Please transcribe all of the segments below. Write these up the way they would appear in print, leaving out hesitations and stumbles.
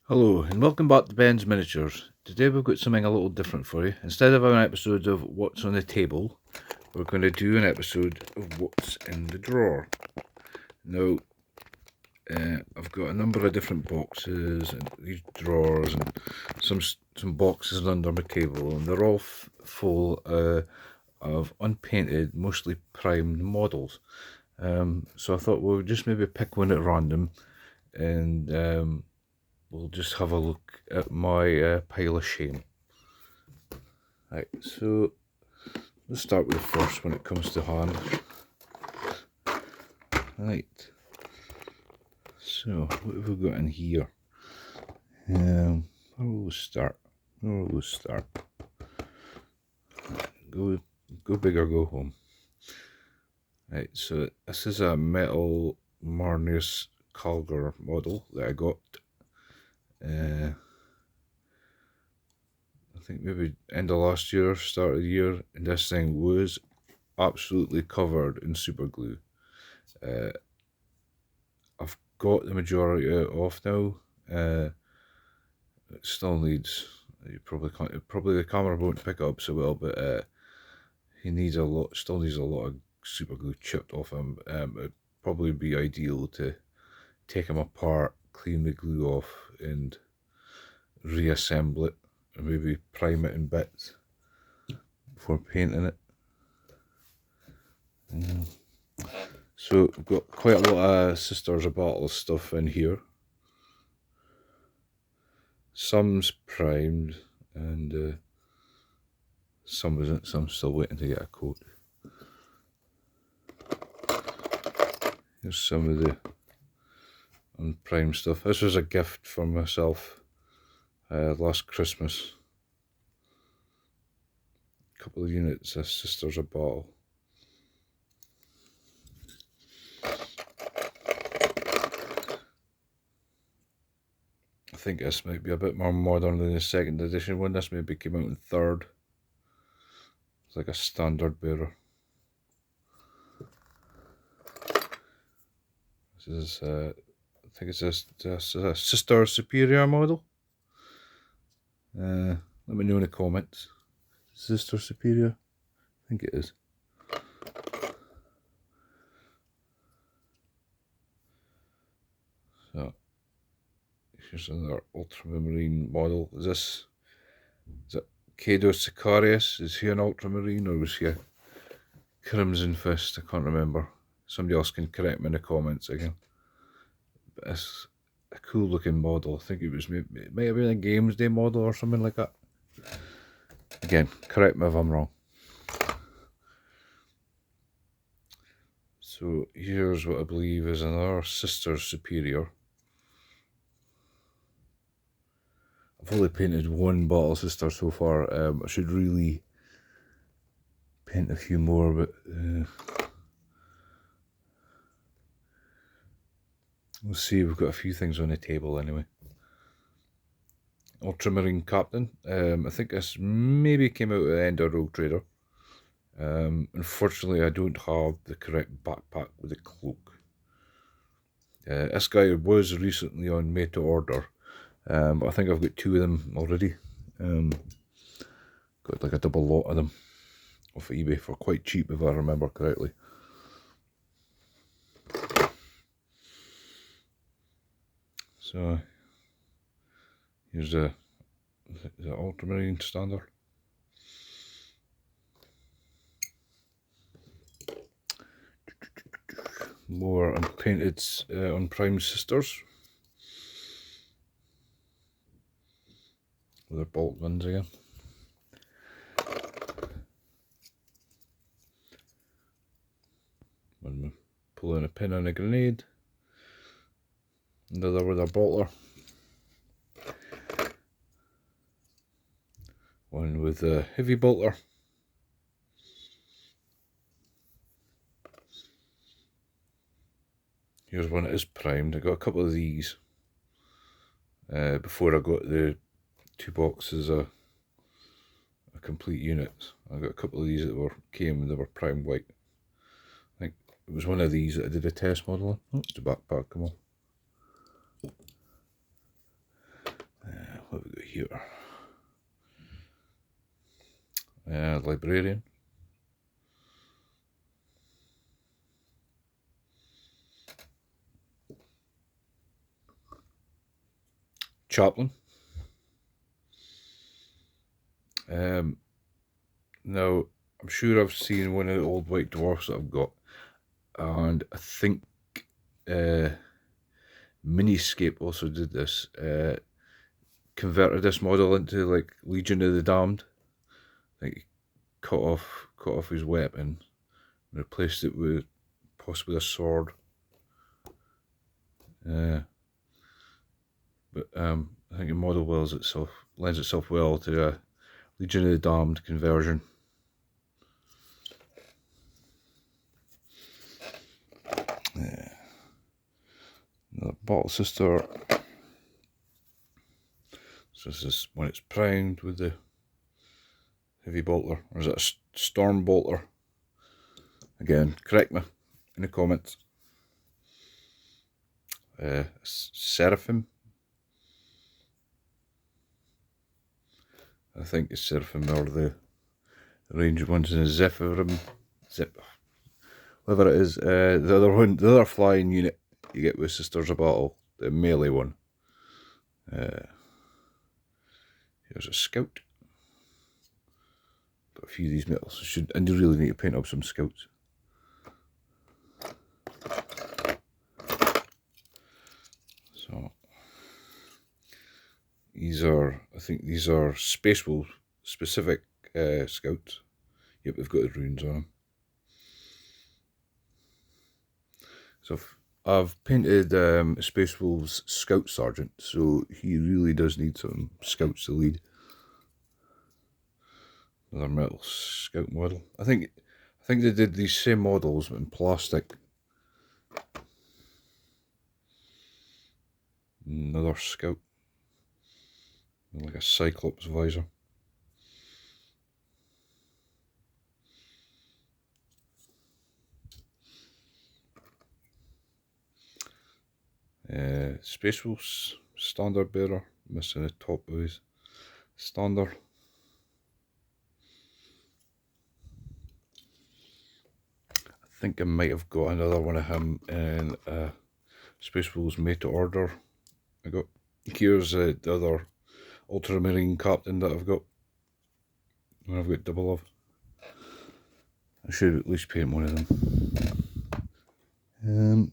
Hello and welcome back to Ben's Miniatures. Today we've got something a little different for you. Instead of an episode of what's on the table, we're going to do an episode of what's in the drawer. Now, I've got a number of different boxes and these drawers and some boxes under my table, and they're all full of unpainted, mostly primed models. So I thought we'll just maybe pick one at random and we'll just have a look at my pile of shame. Right, so let's start with the first when it comes to hand. Right, so what have we got in here? Where will we start? Go big or go home. Right, so this is a metal Marnius Calgar model that I got. I think maybe end of last year, start of the year, and this thing was absolutely covered in super glue. I've got the majority off now. It still needs, you probably can't, probably the camera won't pick it up so well, but he needs still needs a lot of super glue chipped off him. It'd probably be ideal to take him apart, clean the glue off, and reassemble it, and maybe prime it in bits before painting it. So we've got quite a lot of Sisters of Battle stuff in here. Some's primed and some isn't, so I'm still waiting to get a coat. Here's some of the unprimed stuff. This was a gift from myself last Christmas. A couple of units of Sisters of Battle. I think this might be a bit more modern than the second edition one. This maybe came out in third. It's like a standard bearer. This is, I think it's a Sister Superior model. Let me know in the comments. Sister Superior? I think it is. So, here's another ultramarine model. Is it Cado Sicarius? Is he an ultramarine or was he a Crimson Fist? I can't remember. Somebody else can correct me in the comments again. But it's a cool looking model. I think it might have been a Games Day model or something like that. Again, correct me if I'm wrong. So here's what I believe is another Sister Superior. I've only painted one Battle Sister so far. I should really paint a few more, but we'll see. We've got a few things on the table anyway. Ultramarine Captain. I think this maybe came out at the end of Rogue Trader. Unfortunately, I don't have the correct backpack with the cloak. This guy was recently on Made to Order, but I think I've got two of them already. Got like a double lot of them off of eBay for quite cheap, if I remember correctly. So here's the Ultramarine standard. More unpainted, unprimed Sisters with their bolt guns again. When we pull in a pin on a grenade. Another with a bolter. One with a heavy bolter. Here's one that is primed. I got a couple of these before I got the two boxes of complete units. I got a couple of these that they were primed white. I think it was one of these that I did a test model on. Oh, it's the backpack, come on. here? Librarian. Chaplain. Now, I'm sure I've seen one of the old white dwarfs that I've got, and I think Miniscape also did this. Converted this model into like Legion of the Damned. I think he cut off his weapon and replaced it with possibly a sword. But I think the model lends itself well to a Legion of the Damned conversion. Another bottle sister. So this is when it's primed with the heavy bolter, or is it a storm bolter? Again, correct me in the comments. Seraphim. I think it's Seraphim or the ranged ones in Zephyrim. Whatever it is. The other flying unit you get with Sisters of Battle, the melee one. Here's a scout. Got a few of these medals. I do really need to paint up some scouts. So I think these are Space Wolf specific scouts. Yep, they've got the runes on them. So I've painted Space Wolf's Scout Sergeant, so he really does need some scouts to lead. Another metal scout model. I think they did these same models but in plastic. Another scout. Like a Cyclops visor. Space Wolf's standard bearer, missing the top of his standard. I think I might have got another one of him in Space Wolf's Made to Order. Here's the other Ultramarine captain that I've got. I've got double of. I should at least paint one of them.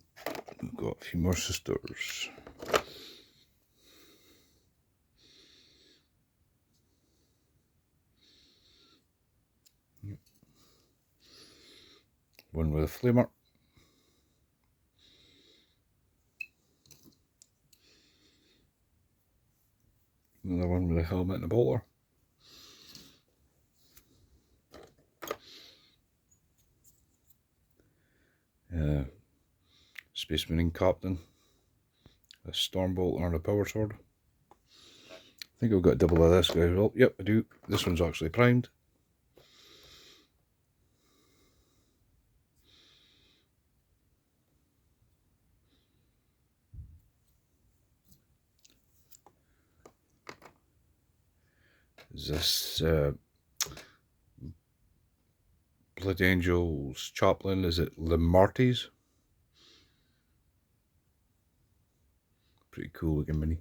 We've got a few more sisters. One with a flamer. Another one with a helmet and a bolter. Space Marine captain. A storm bolter and a power sword. I think I've got a double of this guy as well. Yep, I do. This one's actually primed. Is this Blood Angel's chaplain? Is it Limartes? Pretty cool looking mini.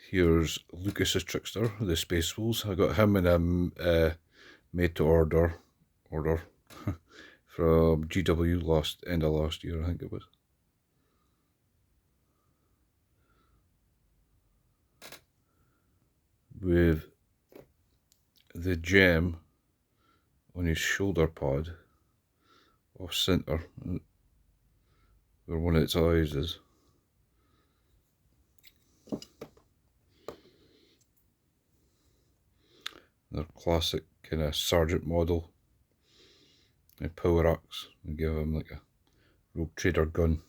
Here's Lucas's Trickster, the Space Wolves. I got him in a Made to Order from GW end of last year, I think it was. With the gem on his shoulder pad off center, where one of its eyes is. Their classic kind of sergeant model. A power axe and give him like a Rogue Trader gun.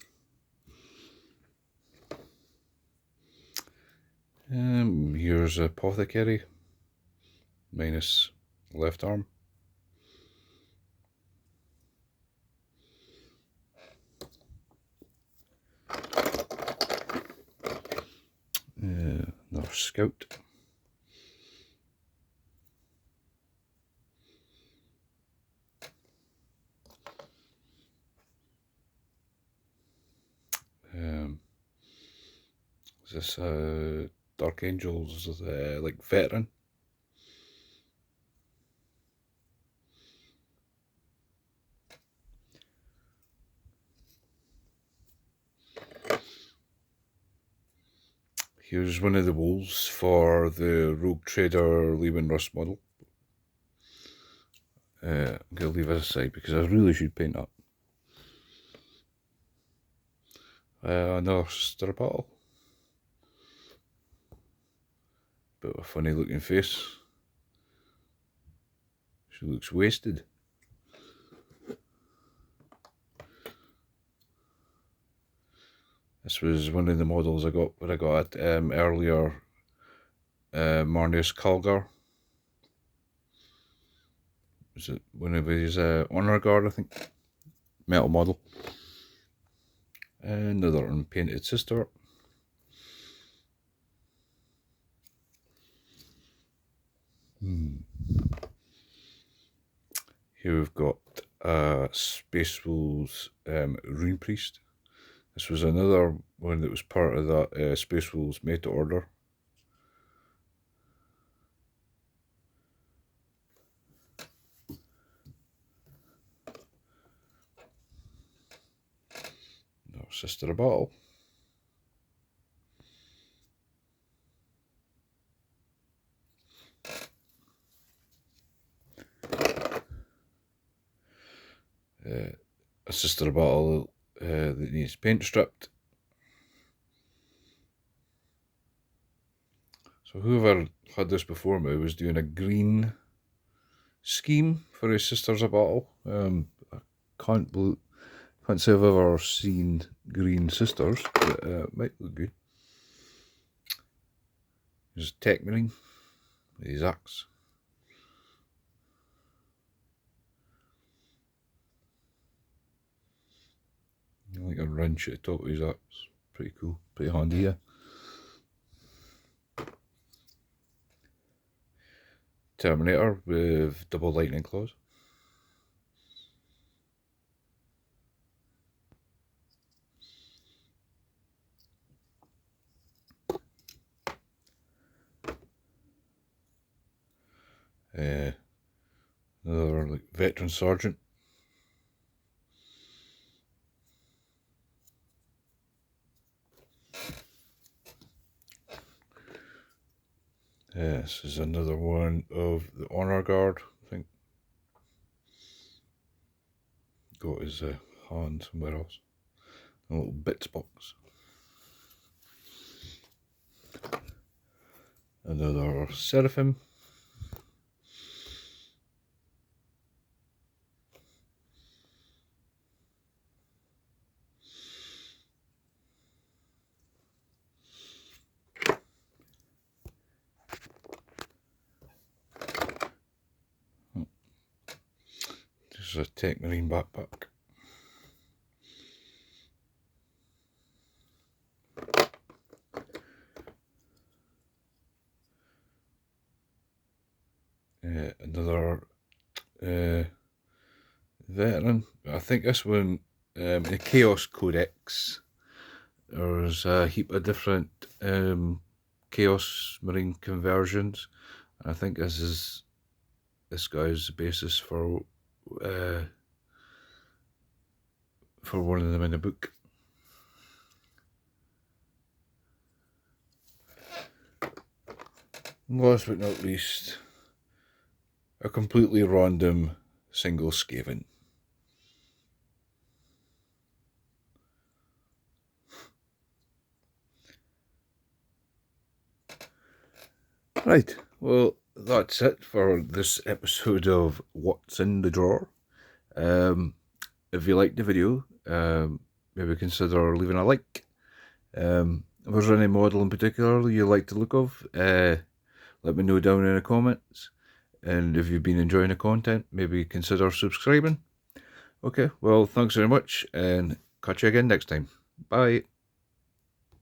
Here's Apothecary, minus left arm. Scout. Is this Dark Angels like veteran? Here's one of the wolves for the Rogue Trader Lehman Russ model. I'm going to leave it aside because I really should paint that. Another sister battle. Bit of a funny looking face. She looks wasted. This was one of the models I got when I got it earlier. Marnius Calgar. Was it one of his honor guard, I think? Metal model. Another unpainted sister. Here we've got Space Wolves Rune Priest. This was another one that was part of that Space Wolves meta order. Another Sister of Battle. A Sister of Battle that needs paint stripped. So whoever had this before me was doing a green scheme for his Sisters of Battle. I can't say I've ever seen green sisters, but it might look good. There's Tech Marine with his axe. Like a wrench at the top of his axe. Pretty cool, pretty handy, yeah. Terminator with double lightning claws. Another like veteran sergeant. This is another one of the honor guard, I think. Got his hand somewhere else. A little bits box. Another Seraphim. This is a Tech Marine backpack. Another veteran. I think this one, the Chaos Codex, there's a heap of different Chaos Marine conversions. I think this guy's the basis for one of them in the book. Last but not least, a completely random single Skaven. Right, well, that's it for this episode of What's in the Drawer. If you liked the video, maybe consider leaving a like. If there's any model in particular you like the look of, let me know down in the comments. And if you've been enjoying the content, maybe consider subscribing. Okay, well, thanks very much, and catch you again next time. Bye.